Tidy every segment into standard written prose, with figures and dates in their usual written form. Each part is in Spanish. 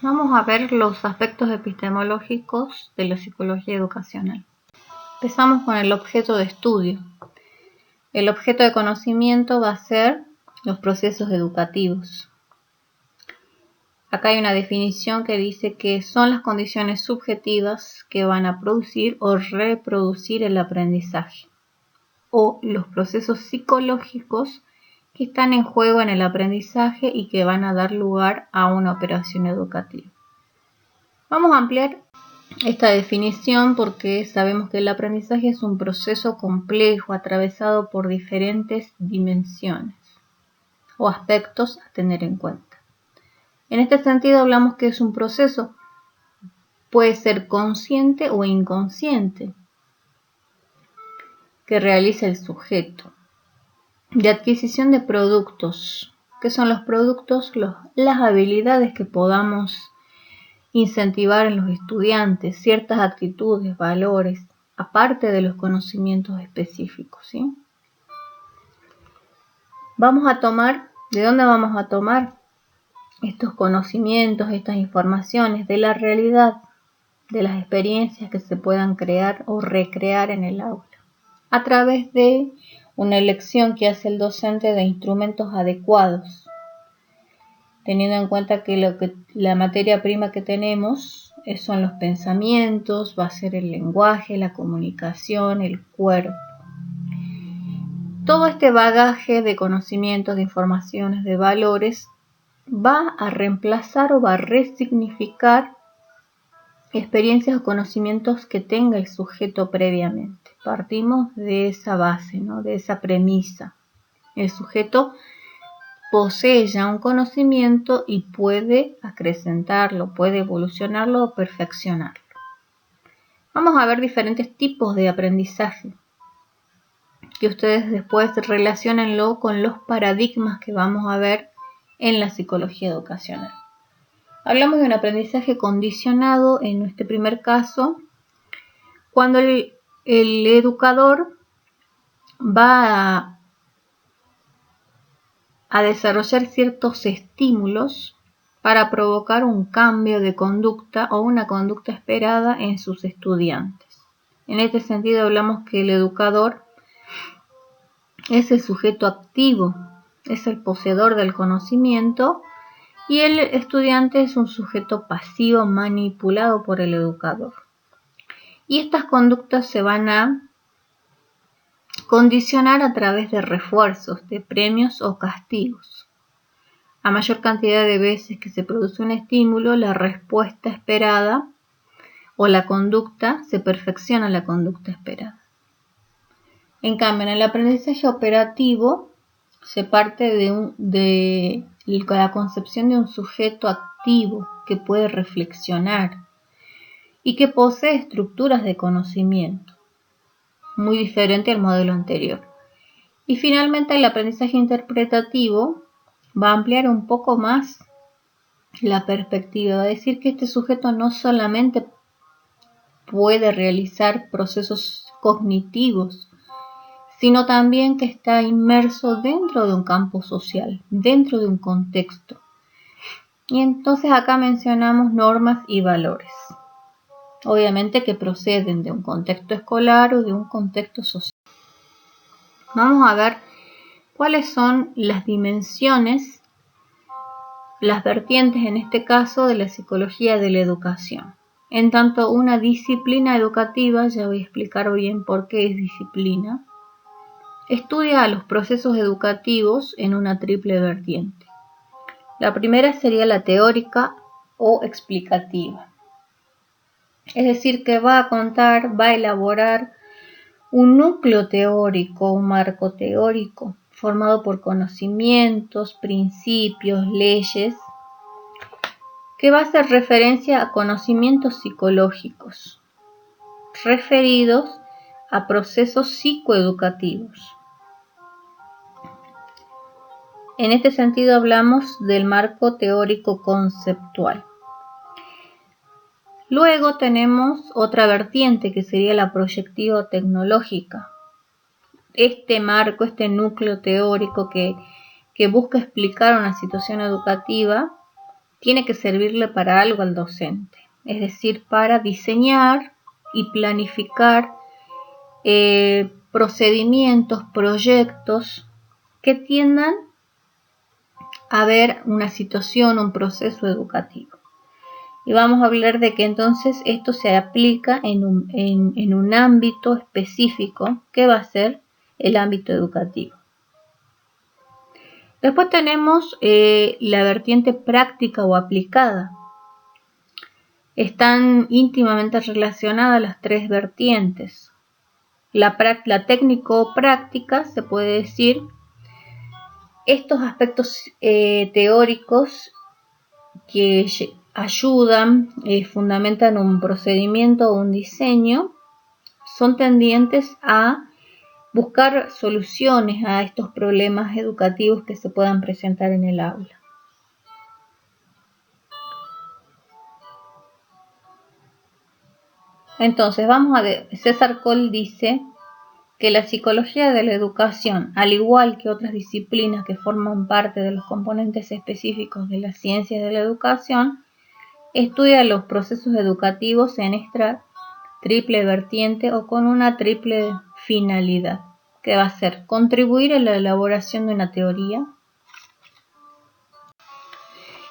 Vamos a ver los aspectos epistemológicos de la psicología educacional. Empezamos con el objeto de estudio. El objeto de conocimiento va a ser los procesos educativos. Acá hay una definición que dice que son las condiciones subjetivas que van a producir o reproducir el aprendizaje, o los procesos psicológicos que están en juego en el aprendizaje y que van a dar lugar a una operación educativa. Vamos a ampliar esta definición porque sabemos que el aprendizaje es un proceso complejo atravesado por diferentes dimensiones o aspectos a tener en cuenta. En este sentido hablamos que es un proceso, puede ser consciente o inconsciente, que realiza el sujeto, de adquisición de productos. ¿Qué son los productos? Las habilidades que podamos incentivar en los estudiantes, ciertas actitudes, valores, aparte de los conocimientos específicos, ¿sí? ¿De dónde vamos a tomar estos conocimientos, estas informaciones? De la realidad, de las experiencias que se puedan crear o recrear en el aula, a través de una elección que hace el docente de instrumentos adecuados, teniendo en cuenta que la materia prima que tenemos son los pensamientos, va a ser el lenguaje, la comunicación, el cuerpo. Todo este bagaje de conocimientos, de informaciones, de valores, va a reemplazar o va a resignificar experiencias o conocimientos que tenga el sujeto previamente. Partimos de esa base, ¿no? De esa premisa. El sujeto posee ya un conocimiento y puede acrecentarlo, puede evolucionarlo o perfeccionarlo. Vamos a ver diferentes tipos de aprendizaje, que ustedes después relaciónenlo con los paradigmas que vamos a ver en la psicología educacional. Hablamos de un aprendizaje condicionado en este primer caso, cuando el educador va a desarrollar ciertos estímulos para provocar un cambio de conducta o una conducta esperada en sus estudiantes. En este sentido hablamos que el educador es el sujeto activo, es el poseedor del conocimiento, y el estudiante es un sujeto pasivo manipulado por el educador. Y estas conductas se van a condicionar a través de refuerzos, de premios o castigos. A mayor cantidad de veces que se produce un estímulo, la respuesta esperada o la conducta, se perfecciona la conducta esperada. En cambio, en el aprendizaje operativo se parte de la concepción de un sujeto activo que puede reflexionar y que posee estructuras de conocimiento, muy diferente al modelo anterior. Y finalmente el aprendizaje interpretativo va a ampliar un poco más la perspectiva, va a decir que este sujeto no solamente puede realizar procesos cognitivos, sino también que está inmerso dentro de un campo social, dentro de un contexto. Y entonces acá mencionamos normas y valores, obviamente que proceden de un contexto escolar o de un contexto social. Vamos a ver cuáles son las dimensiones, las vertientes en este caso de la psicología de la educación. En tanto una disciplina educativa, ya voy a explicar bien por qué es disciplina, estudia a los procesos educativos en una triple vertiente. La primera sería la teórica o explicativa. Es decir, que va a contar, va a elaborar un núcleo teórico, un marco teórico, formado por conocimientos, principios, leyes, que va a hacer referencia a conocimientos psicológicos referidos a procesos psicoeducativos. En este sentido hablamos del marco teórico conceptual. Luego tenemos otra vertiente que sería la proyectivo-tecnológica. Este marco, este núcleo teórico que busca explicar una situación educativa, tiene que servirle para algo al docente, es decir, para diseñar y planificar procedimientos, proyectos que tiendan a ver una situación, un proceso educativo. Y vamos a hablar de que entonces esto se aplica en un ámbito específico, que va a ser el ámbito educativo. Después tenemos la vertiente práctica o aplicada. Están íntimamente relacionadas las tres vertientes. La técnico-práctica, se puede decir, estos aspectos teóricos que ayudan, fundamentan un procedimiento o un diseño, son tendientes a buscar soluciones a estos problemas educativos que se puedan presentar en el aula. Entonces, vamos a ver, César Coll dice que la psicología de la educación, al igual que otras disciplinas que forman parte de los componentes específicos de las ciencias de la educación, estudia los procesos educativos en esta triple vertiente o con una triple finalidad, que va a ser contribuir a la elaboración de una teoría,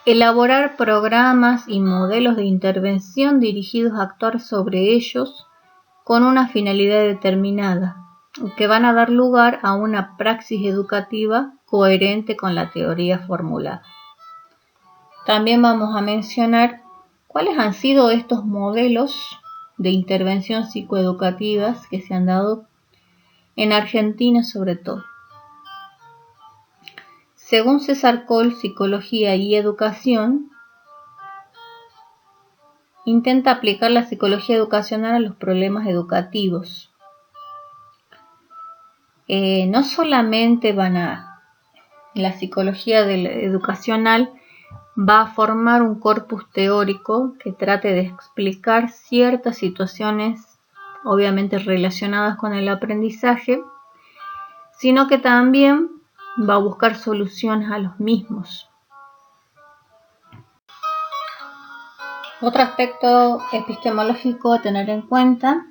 elaborar programas y modelos de intervención dirigidos a actuar sobre ellos con una finalidad determinada, que van a dar lugar a una praxis educativa coherente con la teoría formulada. También vamos a mencionar cuáles han sido estos modelos de intervención psicoeducativas que se han dado en Argentina sobre todo. Según César Coll, Psicología y Educación intenta aplicar la psicología educacional a los problemas educativos. No solamente la psicología educacional va a formar un corpus teórico que trate de explicar ciertas situaciones, obviamente relacionadas con el aprendizaje, sino que también va a buscar soluciones a los mismos. Otro aspecto epistemológico a tener en cuenta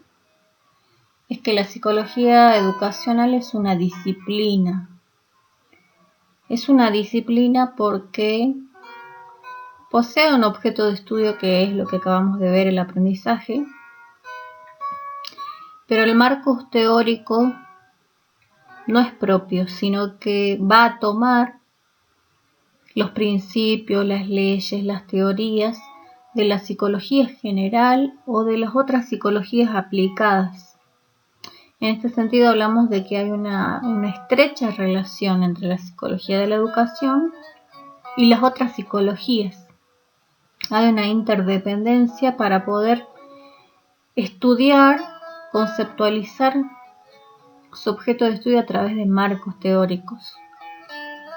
es que la psicología educacional es una disciplina. Es una disciplina porque posee un objeto de estudio que es lo que acabamos de ver, el aprendizaje, pero el marco teórico no es propio, sino que va a tomar los principios, las leyes, las teorías de la psicología general o de las otras psicologías aplicadas. En este sentido hablamos de que hay una estrecha relación entre la psicología de la educación y las otras psicologías. Hay una interdependencia para poder estudiar, conceptualizar su objeto de estudio a través de marcos teóricos.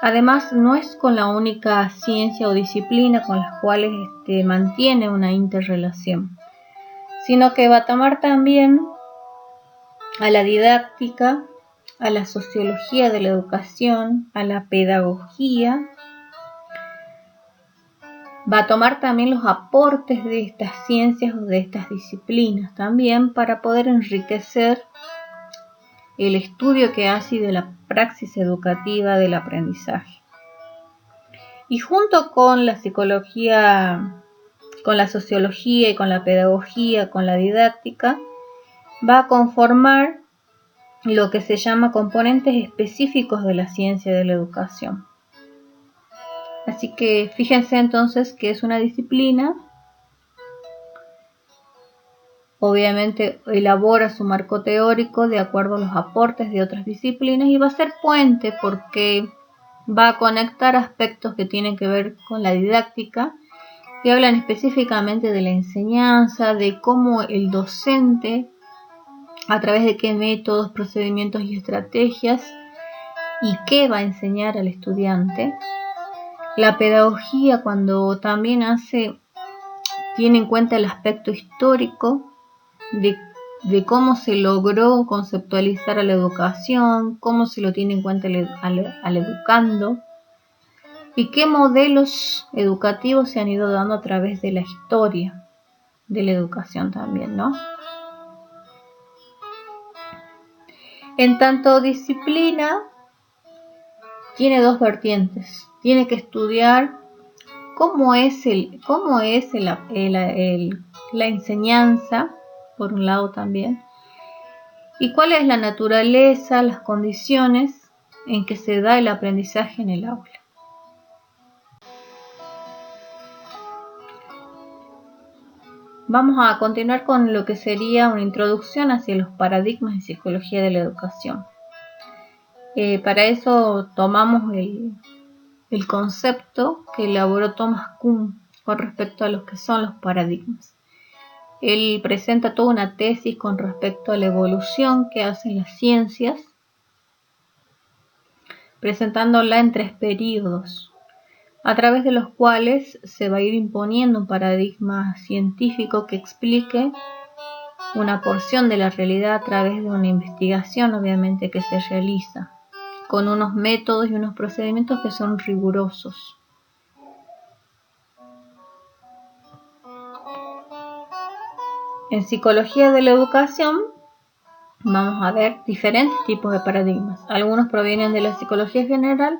Además, no es con la única ciencia o disciplina con las cuales mantiene una interrelación, sino que va a tomar también a la didáctica, a la sociología de la educación, a la pedagogía. Va a tomar también los aportes de estas ciencias o de estas disciplinas también para poder enriquecer el estudio que hace de la praxis educativa del aprendizaje. Y junto con la psicología, con la sociología y con la pedagogía, con la didáctica, va a conformar lo que se llama componentes específicos de la ciencia de la educación. Así que fíjense entonces que es una disciplina, obviamente elabora su marco teórico de acuerdo a los aportes de otras disciplinas y va a ser puente porque va a conectar aspectos que tienen que ver con la didáctica, que hablan específicamente de la enseñanza, de cómo el docente, a través de qué métodos, procedimientos y estrategias, y qué va a enseñar al estudiante. La pedagogía, cuando también tiene en cuenta el aspecto histórico de cómo se logró conceptualizar a la educación, cómo se lo tiene en cuenta al educando. y qué modelos educativos se han ido dando a través de la historia de la educación también, ¿no? En tanto disciplina, tiene dos vertientes. Tiene que estudiar cómo es la enseñanza, por un lado también, y cuál es la naturaleza, las condiciones en que se da el aprendizaje en el aula. Vamos a continuar con lo que sería una introducción hacia los paradigmas de psicología de la educación. Para eso tomamos el concepto que elaboró Thomas Kuhn con respecto a lo que son los paradigmas. Él presenta toda una tesis con respecto a la evolución que hacen las ciencias, presentándola en 3 períodos, a través de los cuales se va a ir imponiendo un paradigma científico que explique una porción de la realidad a través de una investigación, obviamente, que se realiza, con unos métodos y unos procedimientos que son rigurosos. En psicología de la educación vamos a ver diferentes tipos de paradigmas. Algunos provienen de la psicología general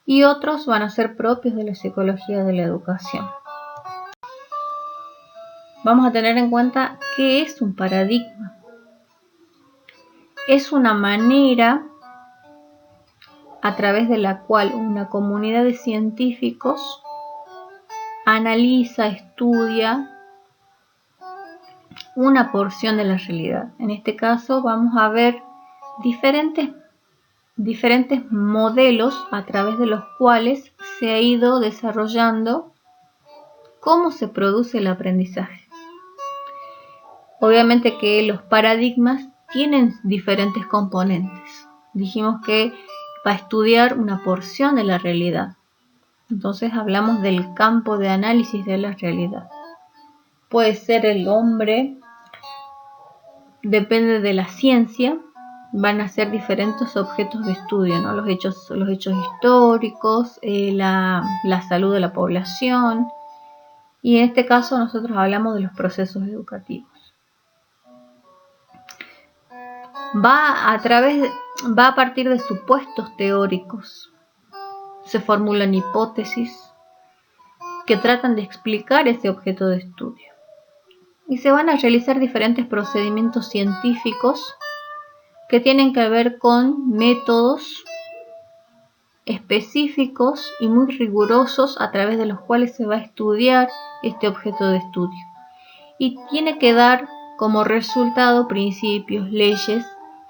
y otros van a ser propios de la psicología de la educación. Vamos a tener en cuenta qué es un paradigma. Es una manera a través de la cual una comunidad de científicos analiza, estudia una porción de la realidad. En este caso vamos a ver diferentes modelos a través de los cuales se ha ido desarrollando cómo se produce el aprendizaje. Obviamente que los paradigmas tienen diferentes componentes. Dijimos que va a estudiar una porción de la realidad. Entonces hablamos del campo de análisis de la realidad. Puede ser el hombre, depende de la ciencia, van a ser diferentes objetos de estudio, ¿no? Los hechos históricos, la salud de la población, y en este caso nosotros hablamos de los procesos educativos. Va a partir de supuestos teóricos, se formulan hipótesis que tratan de explicar ese objeto de estudio. Y se van a realizar diferentes procedimientos científicos que tienen que ver con métodos específicos y muy rigurosos a través de los cuales se va a estudiar este objeto de estudio. Y tiene que dar como resultado principios, leyes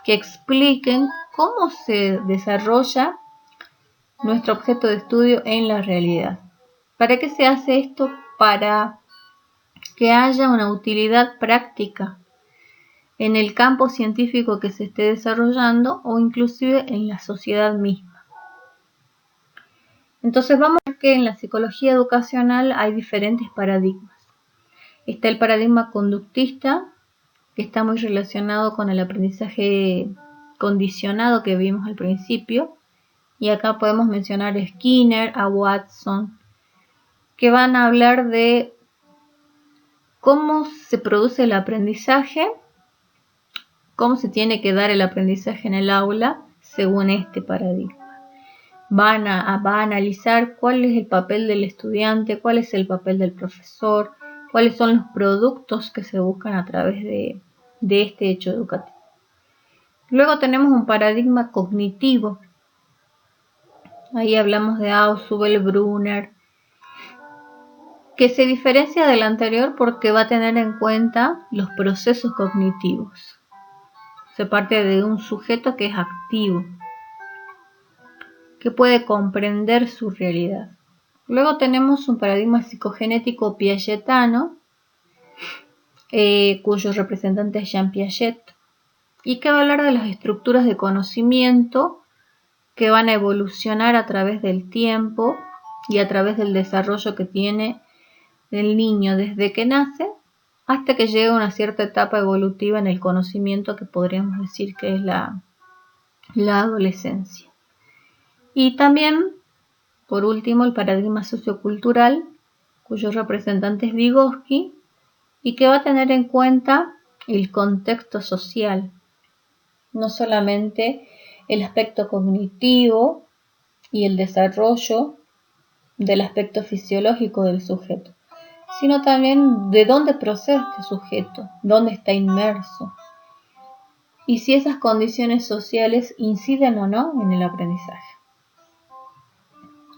que expliquen cómo se desarrolla nuestro objeto de estudio en la realidad. ¿Para qué se hace esto? Para que haya una utilidad práctica en el campo científico que se esté desarrollando o inclusive en la sociedad misma. Entonces vamos a ver que en la psicología educacional hay diferentes paradigmas. Está el paradigma conductista, que está muy relacionado con el aprendizaje condicionado que vimos al principio, y acá podemos mencionar a Skinner, a Watson, que van a hablar de cómo se produce el aprendizaje, cómo se tiene que dar el aprendizaje en el aula según este paradigma. Va a analizar cuál es el papel del estudiante, cuál es el papel del profesor, cuáles son los productos que se buscan a través de este hecho educativo. Luego tenemos un paradigma cognitivo. Ahí hablamos de Ausubel, Brunner, que se diferencia del anterior porque va a tener en cuenta los procesos cognitivos. Se parte de un sujeto que es activo, que puede comprender su realidad. Luego tenemos un paradigma psicogenético piagetano, cuyo representante es Jean Piaget, y que va a hablar de las estructuras de conocimiento que van a evolucionar a través del tiempo y a través del desarrollo que tiene el niño desde que nace hasta que llega a una cierta etapa evolutiva en el conocimiento que podríamos decir que es la adolescencia. Y también Por último, el paradigma sociocultural, cuyo representante es Vygotsky, y que va a tener en cuenta el contexto social, no solamente el aspecto cognitivo y el desarrollo del aspecto fisiológico del sujeto, sino también de dónde procede este sujeto, dónde está inmerso, y si esas condiciones sociales inciden o no en el aprendizaje.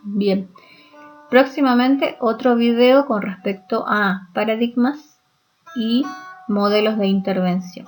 Bien, próximamente otro video con respecto a paradigmas y modelos de intervención.